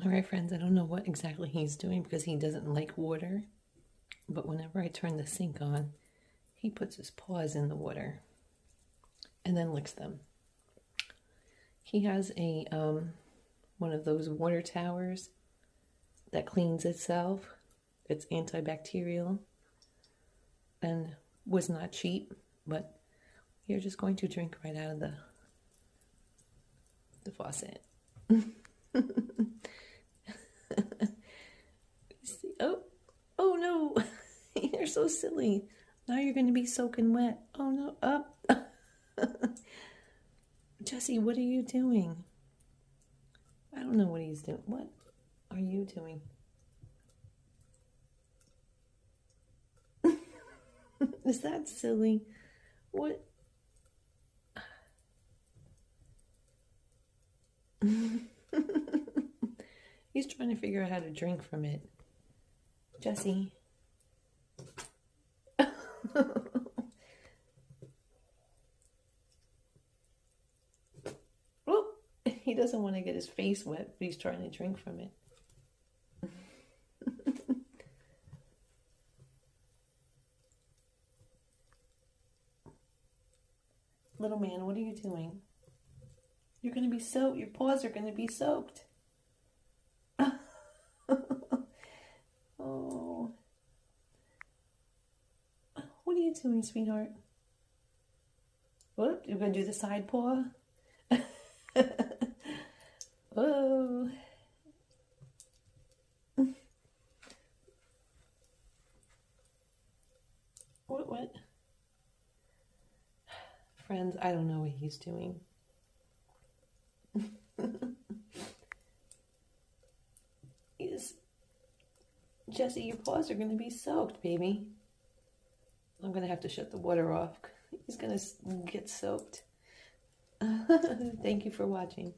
All right, friends, I don't know what exactly he's doing because he doesn't like water. But whenever I turn the sink on, he puts his paws in the water and then licks them. He has a one of those water towers that cleans itself. It's antibacterial and was not cheap, but you're just going to drink right out of the faucet. See, oh no, you're so silly. Now you're going to be soaking wet. Oh no, up. Jesse, what are you doing? I don't know what he's doing. What are you doing? Is that silly? What? He's trying to figure out how to drink from it. Jesse. Oh, he doesn't want to get his face wet, but he's trying to drink from it. Little man, what are you doing? You're going to be soaked. Your paws are going to be soaked. Oh. What are you doing, sweetheart? Whoop, you're going to do the side paw? Oh. What? Friends, I don't know what he's doing. Jesse, your paws are going to be soaked, baby. I'm going to have to shut the water off. He's going to get soaked. Thank you for watching.